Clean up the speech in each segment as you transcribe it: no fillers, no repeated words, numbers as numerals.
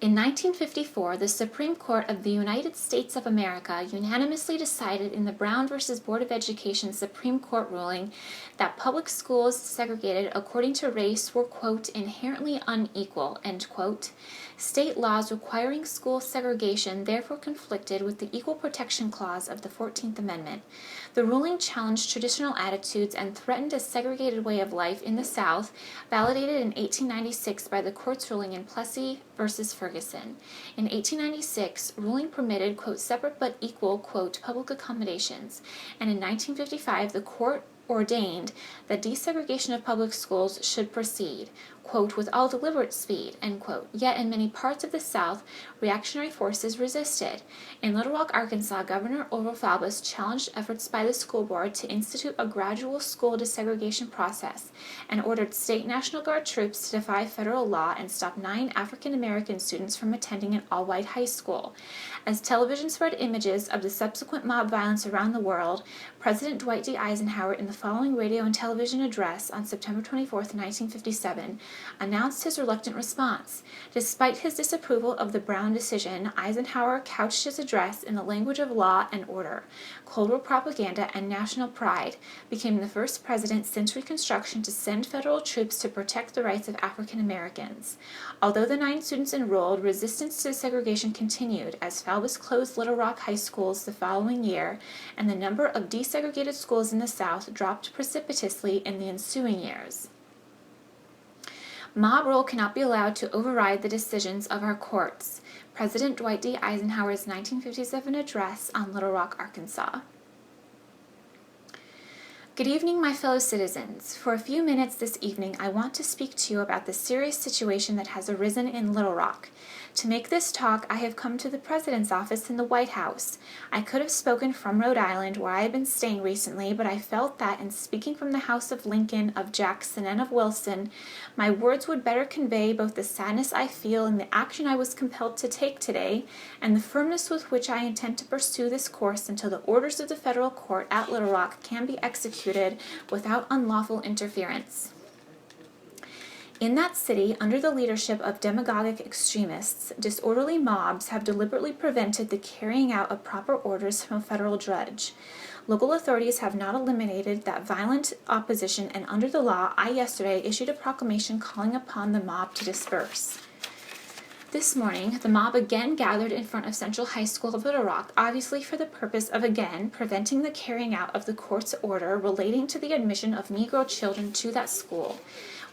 In 1954, the Supreme Court of the United States of America unanimously decided in the Brown v. Board of Education Supreme Court ruling that public schools segregated according to race were, quote, inherently unequal, end quote. State laws requiring school segregation therefore conflicted with the Equal Protection Clause of the 14th Amendment. The ruling challenged traditional attitudes and threatened a segregated way of life in the South, validated in 1896 by the court's ruling in Plessy v. Ferguson. In 1896, ruling permitted, quote, separate but equal, quote, public accommodations, and in 1955, the court ordained that desegregation of public schools should proceed, quote, with all deliberate speed, end quote. Yet in many parts of the South, reactionary forces resisted. In Little Rock, Arkansas, Governor Orville Faubus challenged efforts by the school board to institute a gradual school desegregation process and ordered state National Guard troops to defy federal law and stop 9 African American students from attending an all-white high school. As television spread images of the subsequent mob violence around the world, President Dwight D. Eisenhower, in the following radio and television address on September 24, 1957, announced his reluctant response. Despite his disapproval of the Brown decision, Eisenhower couched his address in the language of law and order. Cold War propaganda and national pride, became the first president since Reconstruction to send federal troops to protect the rights of African Americans. Although the 9 students enrolled, resistance to segregation continued as Faubus closed Little Rock high schools the following year, and the number of desegregated schools in the South dropped precipitously in the ensuing years. Mob rule cannot be allowed to override the decisions of our courts. President Dwight D. Eisenhower's 1957 address on Little Rock, Arkansas. Good evening, my fellow citizens. For a few minutes this evening, I want to speak to you about the serious situation that has arisen in Little Rock. To make this talk, I have come to the President's office in the White House. I could have spoken from Rhode Island, where I have been staying recently, but I felt that in speaking from the House of Lincoln, of Jackson, and of Wilson, my words would better convey both the sadness I feel in the action I was compelled to take today, and the firmness with which I intend to pursue this course until the orders of the federal court at Little Rock can be executed without unlawful interference. In that city, under the leadership of demagogic extremists, disorderly mobs have deliberately prevented the carrying out of proper orders from a federal judge. Local authorities have not eliminated that violent opposition, and under the law, I yesterday issued a proclamation calling upon the mob to disperse. This morning, the mob again gathered in front of Central High School of Little Rock, obviously for the purpose of again preventing the carrying out of the court's order relating to the admission of Negro children to that school.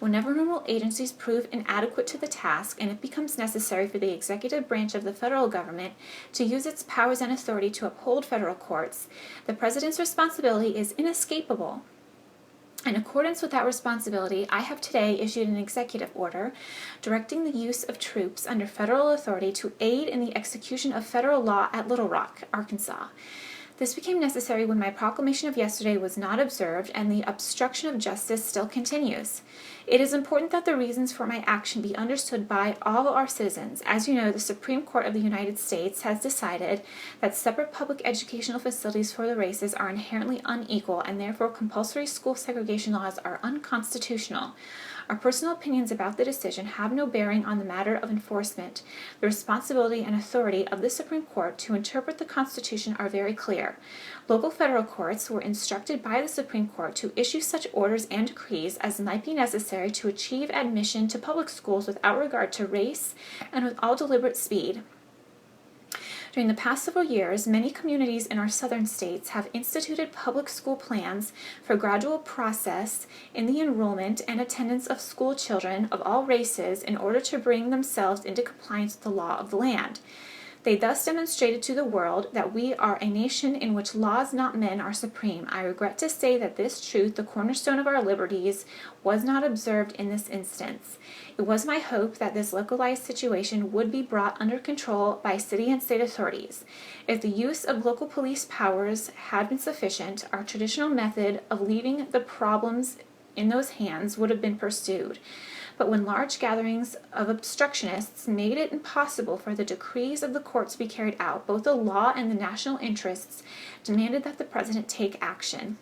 Whenever normal agencies prove inadequate to the task and it becomes necessary for the executive branch of the federal government to use its powers and authority to uphold federal courts, the President's responsibility is inescapable. In accordance with that responsibility, I have today issued an executive order directing the use of troops under federal authority to aid in the execution of federal law at Little Rock, Arkansas. This became necessary when my proclamation of yesterday was not observed and the obstruction of justice still continues. It is important that the reasons for my action be understood by all our citizens. As you know, the Supreme Court of the United States has decided that separate public educational facilities for the races are inherently unequal and therefore compulsory school segregation laws are unconstitutional. Our personal opinions about the decision have no bearing on the matter of enforcement. The responsibility and authority of the Supreme Court to interpret the Constitution are very clear. Local federal courts were instructed by the Supreme Court to issue such orders and decrees as might be necessary to achieve admission to public schools without regard to race and with all deliberate speed. During the past several years, many communities in our southern states have instituted public school plans for gradual process in the enrollment and attendance of school children of all races in order to bring themselves into compliance with the law of the land. They thus demonstrated to the world that we are a nation in which laws, not men, are supreme. I regret to say that this truth, the cornerstone of our liberties, was not observed in this instance. It was my hope that this localized situation would be brought under control by city and state authorities. If the use of local police powers had been sufficient, our traditional method of leaving the problems in those hands would have been pursued. But when large gatherings of obstructionists made it impossible for the decrees of the court to be carried out, both the law and the national interests demanded that the President take action.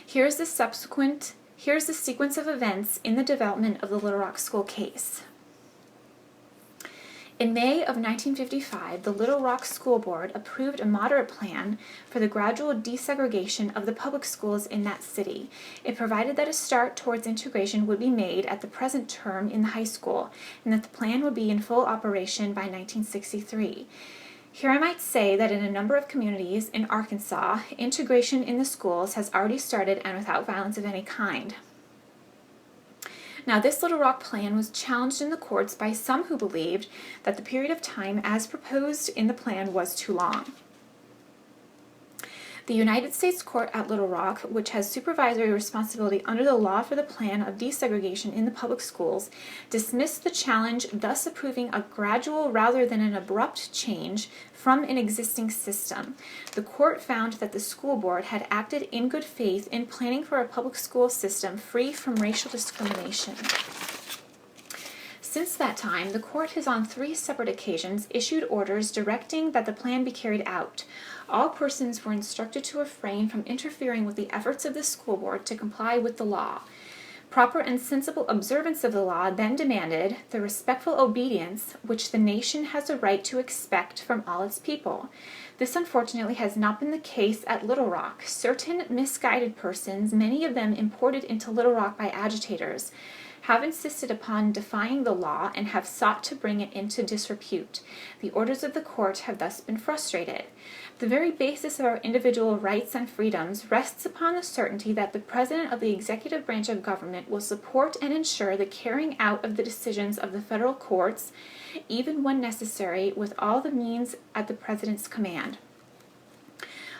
Here's the sequence of events in the development of the Little Rock School case. In May of 1955, the Little Rock School Board approved a moderate plan for the gradual desegregation of the public schools in that city. It provided that a start towards integration would be made at the present term in the high school, and that the plan would be in full operation by 1963. Here I might say that in a number of communities in Arkansas, integration in the schools has already started and without violence of any kind. Now, this Little Rock plan was challenged in the courts by some who believed that the period of time as proposed in the plan was too long. The United States Court at Little Rock, which has supervisory responsibility under the law for the plan of desegregation in the public schools, dismissed the challenge, thus approving a gradual rather than an abrupt change from an existing system. The court found that the school board had acted in good faith in planning for a public school system free from racial discrimination. Since that time, the court has on 3 separate occasions issued orders directing that the plan be carried out. All persons were instructed to refrain from interfering with the efforts of the school board to comply with the law. Proper and sensible observance of the law then demanded the respectful obedience which the nation has a right to expect from all its people. This unfortunately has not been the case at Little Rock. Certain misguided persons, many of them imported into Little Rock by agitators, have insisted upon defying the law and have sought to bring it into disrepute. The orders of the court have thus been frustrated. The very basis of our individual rights and freedoms rests upon the certainty that the President of the executive branch of government will support and ensure the carrying out of the decisions of the federal courts, even when necessary, with all the means at the President's command.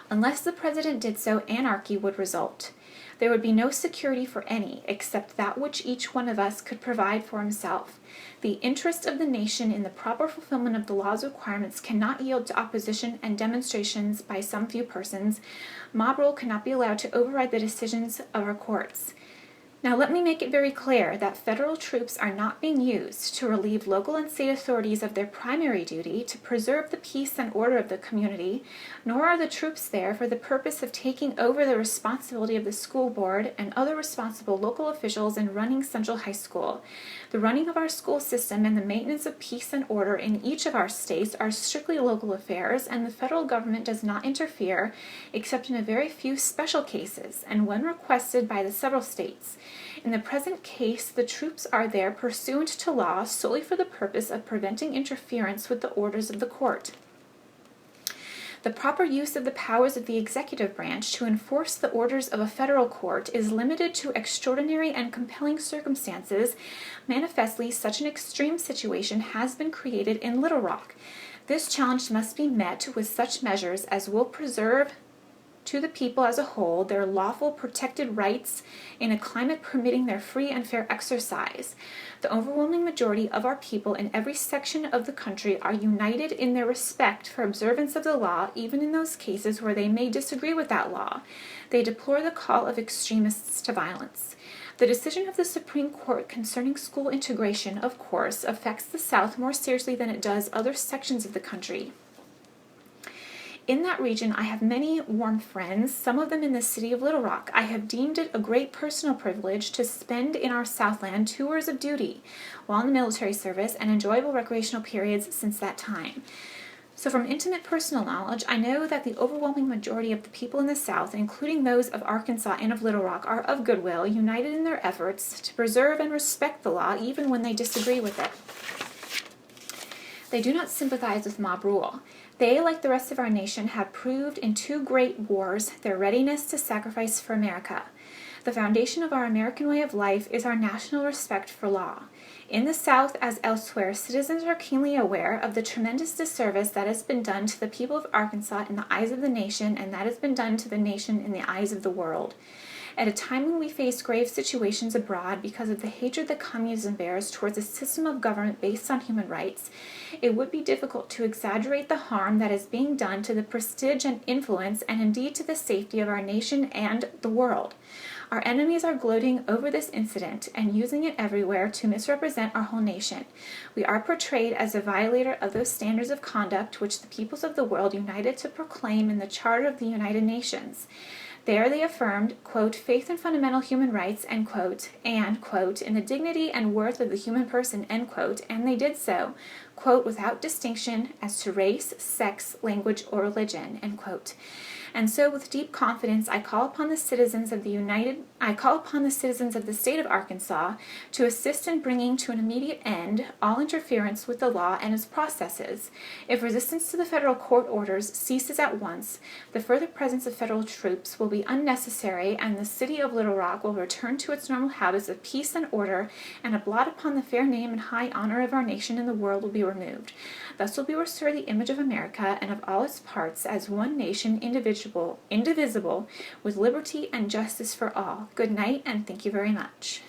Unless the President did so, anarchy would result. There would be no security for any except that which each one of us could provide for himself. The interest of the nation in the proper fulfillment of the law's requirements cannot yield to opposition and demonstrations by some few persons. Mob rule cannot be allowed to override the decisions of our courts. Now let me make it very clear that federal troops are not being used to relieve local and state authorities of their primary duty to preserve the peace and order of the community, nor are the troops there for the purpose of taking over the responsibility of the school board and other responsible local officials in running Central High School. The running of our school system and the maintenance of peace and order in each of our states are strictly local affairs, and the federal government does not interfere except in a very few special cases and when requested by the several states. In the present case, the troops are there pursuant to law solely for the purpose of preventing interference with the orders of the court. The proper use of the powers of the executive branch to enforce the orders of a federal court is limited to extraordinary and compelling circumstances. Manifestly, such an extreme situation has been created in Little Rock. This challenge must be met with such measures as will preserve to the people as a whole their lawful protected rights in a climate permitting their free and fair exercise. The overwhelming majority of our people in every section of the country are united in their respect for observance of the law, even in those cases where they may disagree with that law. They deplore the call of extremists to violence. The decision of the Supreme Court concerning school integration, of course, affects the South more seriously than it does other sections of the country. In that region, I have many warm friends, some of them in the city of Little Rock. I have deemed it a great personal privilege to spend in our Southland tours of duty while in the military service and enjoyable recreational periods since that time. So from intimate personal knowledge, I know that the overwhelming majority of the people in the South, including those of Arkansas and of Little Rock, are of goodwill, united in their efforts to preserve and respect the law even when they disagree with it. They do not sympathize with mob rule. They, like the rest of our nation, have proved in 2 great wars their readiness to sacrifice for America. The foundation of our American way of life is our national respect for law. In the South, as elsewhere, citizens are keenly aware of the tremendous disservice that has been done to the people of Arkansas in the eyes of the nation, and that has been done to the nation in the eyes of the world. At a time when we face grave situations abroad because of the hatred that communism bears towards a system of government based on human rights, it would be difficult to exaggerate the harm that is being done to the prestige and influence and indeed to the safety of our nation and the world. Our enemies are gloating over this incident and using it everywhere to misrepresent our whole nation. We are portrayed as a violator of those standards of conduct which the peoples of the world united to proclaim in the Charter of the United Nations. There they affirmed, quote, faith in fundamental human rights, end quote, and, quote, in the dignity and worth of the human person, end quote, and they did so, quote, without distinction as to race, sex, language, or religion, end quote. And so, with deep confidence, I call upon the citizens of the state of Arkansas to assist in bringing to an immediate end all interference with the law and its processes. If resistance to the federal court orders ceases at once, the further presence of federal troops will be unnecessary, and the city of Little Rock will return to its normal habits of peace and order, and a blot upon the fair name and high honor of our nation in the world will be removed. Thus will be restored the image of America and of all its parts as one nation, indivisible, with liberty and justice for all. Good night, and thank you very much.